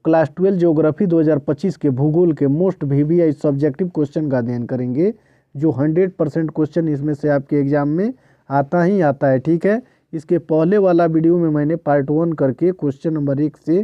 Class 12 geography 2025 के भूगोल के मोस्ट वीवीआई सब्जेक्टिव क्वेश्चन का अध्ययन करेंगे, जो 100% क्वेश्चन इसमें से आपके एग्जाम में आता ही आता है। ठीक है, इसके पहले वाला वीडियो में मैंने पार्ट 1 करके क्वेश्चन नंबर 1 से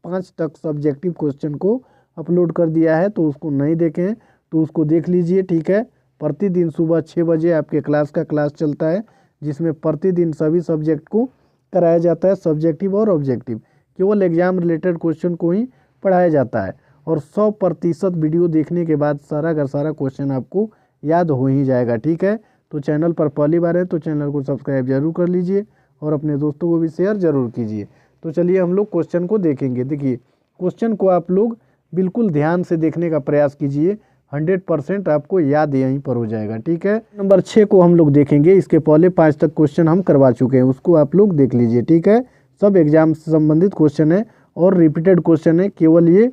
5 तक सब्जेक्टिव क्वेश्चन को अपलोड कर दिया है, तो उसको नहीं देखें तो उसको देख लीजिए। ठीक है, प्रतिदिन सुबह 6 बजे आपके क्लास चलता है, जिसमें प्रतिदिन सभी सब्जेक्ट को कराया जाता है, सब्जेक्टिव और ऑब्जेक्टिव। केवल एग्जाम रिलेटेड क्वेश्चन को ही पढ़ाया जाता है और 100% वीडियो देखने के बाद सारा का सारा क्वेश्चन आपको याद हो ही जाएगा। ठीक है, तो चैनल पर पहली बार है तो चैनल को सब्सक्राइब जरूर कर लीजिए और अपने दोस्तों को भी शेयर जरूर कीजिए। तो चलिए हम लोग क्वेश्चन को देखेंगे। देखिए, क्वेश्चन को आप लोग बिल्कुल ध्यान से देखने का प्रयास कीजिए, 100% आपको याद यहीं पर हो जाएगा। ठीक है, नंबर 6 को हम लोग देखेंगे। इसके पहले 5 तक क्वेश्चन हम करवा चुके हैं, उसको आप लोग देख लीजिए। ठीक है, सब एग्जाम से संबंधित क्वेश्चन है और रिपीटेड क्वेश्चन है, केवल ये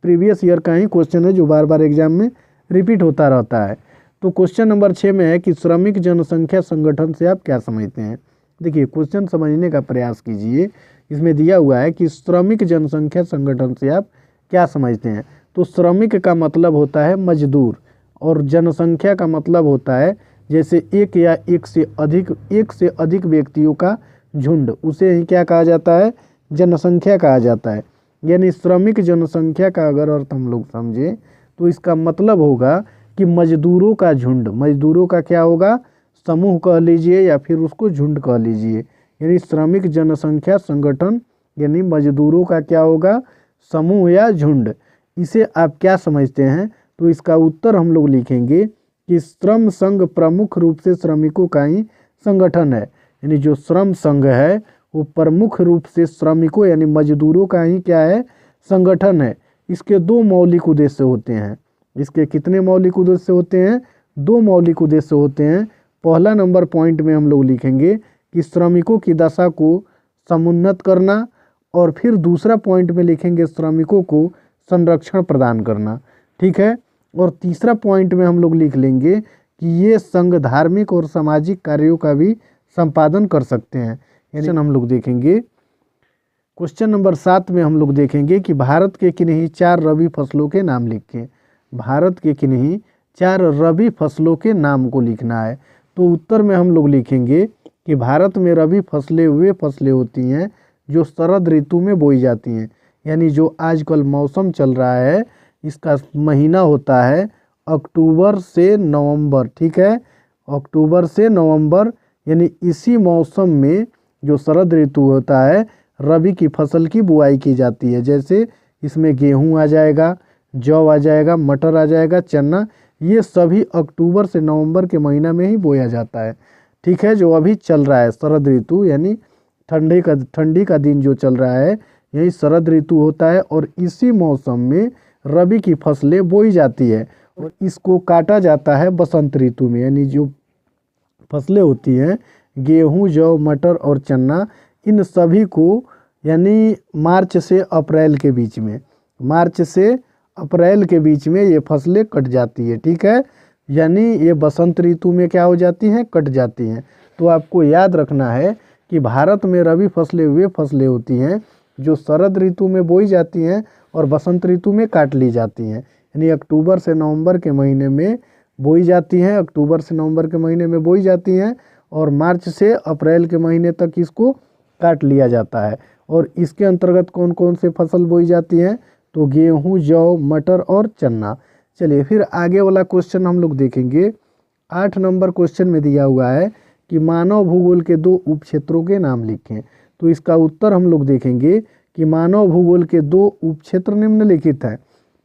प्रीवियस ईयर का ही क्वेश्चन है जो बार बार एग्जाम में रिपीट होता रहता है। तो क्वेश्चन नंबर 6 में है कि श्रमिक जनसंख्या संगठन से आप क्या समझते हैं। देखिए, क्वेश्चन समझने का प्रयास कीजिए। इसमें दिया हुआ है कि श्रमिक जनसंख्या संगठन से आप क्या समझते हैं। तो श्रमिक का मतलब होता है मजदूर और जनसंख्या का मतलब होता है जैसे एक या एक से अधिक व्यक्तियों का झुंड, उसे ही क्या कहा जाता है, जनसंख्या कहा जाता है। यानी श्रमिक जनसंख्या का अगर अर्थ हम लोग समझें तो इसका मतलब होगा कि मजदूरों का झुंड, मजदूरों का क्या होगा, समूह कह लीजिए या फिर उसको झुंड कह लीजिए। यानी श्रमिक जनसंख्या संगठन यानी मजदूरों का क्या होगा, समूह या झुंड। इसे आप क्या समझते हैं, तो इसका उत्तर हम लोग लिखेंगे कि श्रम संघ प्रमुख रूप से श्रमिकों का ही संगठन है। यानी जो श्रम संघ है वो प्रमुख रूप से श्रमिकों यानी मजदूरों का ही क्या है, संगठन है। इसके 2 मौलिक उद्देश्य होते हैं। इसके कितने मौलिक उद्देश्य होते हैं, 2 मौलिक उद्देश्य होते हैं। पहला नंबर पॉइंट में हम लोग लिखेंगे कि श्रमिकों की दशा को समुन्नत करना, और फिर दूसरा पॉइंट में लिखेंगे श्रमिकों को संरक्षण प्रदान करना। ठीक है, और तीसरा पॉइंट में हम लोग लिख लेंगे कि ये संघ धार्मिक और सामाजिक कार्यों का भी संपादन कर सकते हैं। यानी हम लोग देखेंगे क्वेश्चन नंबर 7 में हम लोग देखेंगे कि भारत के किन्हीं 4 रबी फसलों के नाम लिखें। भारत के किन्हीं 4 रबी फसलों के नाम को लिखना है। तो उत्तर में हम लोग लिखेंगे कि भारत में रबी फसलें वे फसलें होती हैं जो शरद ऋतु में बोई जाती हैं। यानी जो आजकल मौसम चल रहा है, इसका महीना होता है अक्टूबर से नवंबर। ठीक है, अक्टूबर से नवंबर, यानी इसी मौसम में जो शरद ऋतु होता है, रबी की फसल की बुआई की जाती है। जैसे इसमें गेहूं आ जाएगा, जौ आ जाएगा, मटर आ जाएगा, चना, ये सभी अक्टूबर से नवंबर के महीना में ही बोया जाता है। ठीक है, जो अभी चल रहा है शरद ऋतु, यानी ठंडी का दिन जो चल रहा है, यही शरद ऋतु होता है और इसी मौसम में रबी की फसलें बोई जाती है और इसको काटा जाता है बसंत ऋतु में। यानी जो फसलें होती हैं गेहूं, जौ, मटर और चना, इन सभी को यानी मार्च से अप्रैल के बीच में, मार्च से अप्रैल के बीच में ये फसलें कट जाती है। ठीक है, यानी ये बसंत ऋतु में क्या हो जाती हैं, कट जाती हैं। तो आपको याद रखना है कि भारत में रबी फसलें वे फसलें होती हैं जो शरद ऋतु में बोई जाती हैं और बसंत ऋतु में काट ली जाती हैं। यानी अक्टूबर से नवंबर के महीने में बोई जाती हैं, अक्टूबर से नवंबर के महीने में बोई जाती हैं और मार्च से अप्रैल के महीने तक इसको काट लिया जाता है। और इसके अंतर्गत कौन कौन से फसल बोई जाती हैं, तो गेहूं, जौ, मटर और चना। चलिए फिर आगे वाला क्वेश्चन हम लोग देखेंगे। 8 नंबर क्वेश्चन में दिया हुआ है कि मानव भूगोल के 2 उपक्षेत्रों के नाम लिखें। तो इसका उत्तर हम लोग देखेंगे कि मानव भूगोल के 2 उपक्षेत्र निम्नलिखित हैं।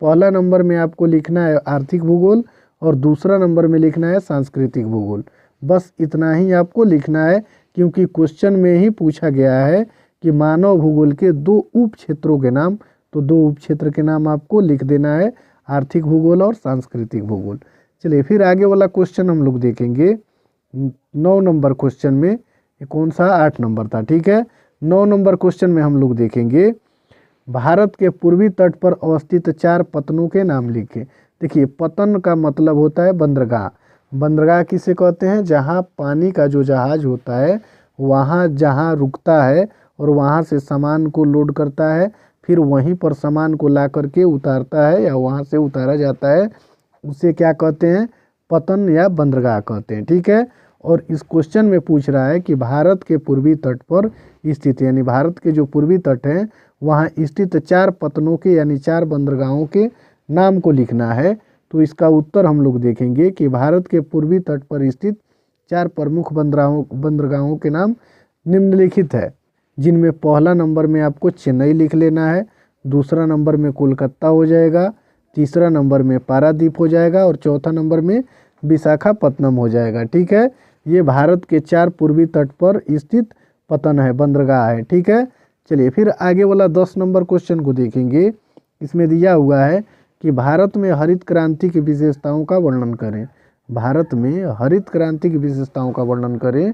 पहला नंबर में आपको लिखना है आर्थिक भूगोल और दूसरा नंबर में लिखना है सांस्कृतिक भूगोल। बस इतना ही आपको लिखना है, क्योंकि क्वेश्चन में ही पूछा गया है कि मानव भूगोल के 2 उपक्षेत्रों के नाम। तो 2 उपक्षेत्र के नाम आपको लिख देना है, आर्थिक भूगोल और सांस्कृतिक भूगोल। चलिए फिर आगे वाला क्वेश्चन हम लोग देखेंगे। 9 नंबर क्वेश्चन में, ये कौन सा, 8 नंबर था। ठीक है, 9 नंबर क्वेश्चन में हम लोग देखेंगे भारत के पूर्वी तट पर अवस्थित 4 पतनों के नाम लिखें। देखिए, पतन का मतलब होता है बंदरगाह। बंदरगाह किसे कहते हैं, जहाँ पानी का जो जहाज होता है वहाँ जहाँ रुकता है और वहाँ से सामान को लोड करता है, फिर वहीं पर सामान को ला करके उतारता है या वहाँ से उतारा जाता है, उसे क्या कहते हैं, पतन या बंदरगाह कहते हैं। ठीक है। और इस क्वेश्चन में पूछ रहा है कि भारत के पूर्वी तट पर स्थित, यानी भारत के जो पूर्वी तट हैं वहाँ स्थित 4 पतनों के यानी 4 बंदरगाहों के नाम को लिखना है। तो इसका उत्तर हम लोग देखेंगे कि भारत के पूर्वी तट पर स्थित 4 प्रमुख बंदरगाहों के नाम निम्नलिखित है, जिनमें पहला नंबर में आपको चेन्नई लिख लेना है, दूसरा नंबर में कोलकाता हो जाएगा, तीसरा नंबर में पारादीप हो जाएगा और चौथा नंबर में विशाखापत्तनम हो जाएगा। ठीक है। ये भारत के 4 पूर्वी तट पर स्थित पतन है, बंदरगाह है। ठीक है। चलिए फिर आगे वाला 10 नंबर क्वेश्चन को देखेंगे। इसमें दिया हुआ है कि भारत में हरित क्रांति की विशेषताओं का वर्णन करें। भारत में हरित क्रांति की विशेषताओं का वर्णन करें।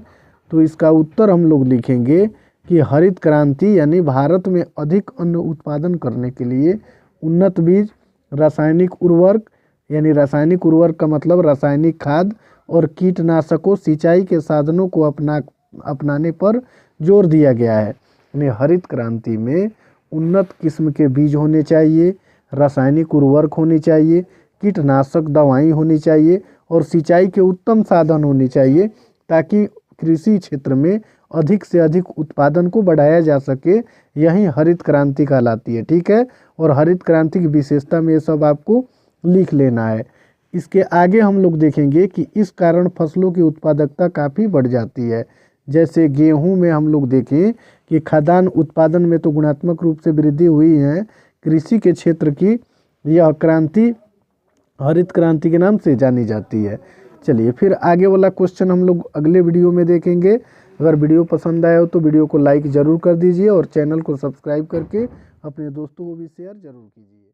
तो इसका उत्तर हम लोग लिखेंगे कि हरित क्रांति यानी भारत में अधिक अन्न उत्पादन करने के लिए उन्नत बीज, रासायनिक उर्वरक, यानी रासायनिक उर्वरक का मतलब रासायनिक खाद और कीटनाशकों, सिंचाई के साधनों को अपनाने पर जोर दिया गया है। यानी हरित क्रांति में उन्नत किस्म के बीज होने चाहिए, रासायनिक उर्वरक होनी चाहिए, कीटनाशक दवाएं होनी चाहिए और सिंचाई के उत्तम साधन होने चाहिए, ताकि कृषि क्षेत्र में अधिक से अधिक उत्पादन को बढ़ाया जा सके। यही हरित क्रांति कहलाती है। ठीक है। और हरित क्रांति की विशेषता में ये सब आपको लिख लेना है। इसके आगे हम लोग देखेंगे कि इस कारण फसलों की उत्पादकता काफ़ी बढ़ जाती है। जैसे गेहूं में हम लोग देखें कि खाद्यान्न उत्पादन में तो गुणात्मक रूप से वृद्धि हुई है। कृषि के क्षेत्र की यह क्रांति हरित क्रांति के नाम से जानी जाती है। चलिए फिर आगे वाला क्वेश्चन हम लोग अगले वीडियो में देखेंगे। अगर वीडियो पसंद आया हो तो वीडियो को लाइक ज़रूर कर दीजिए और चैनल को सब्सक्राइब करके अपने दोस्तों को भी शेयर ज़रूर कीजिए।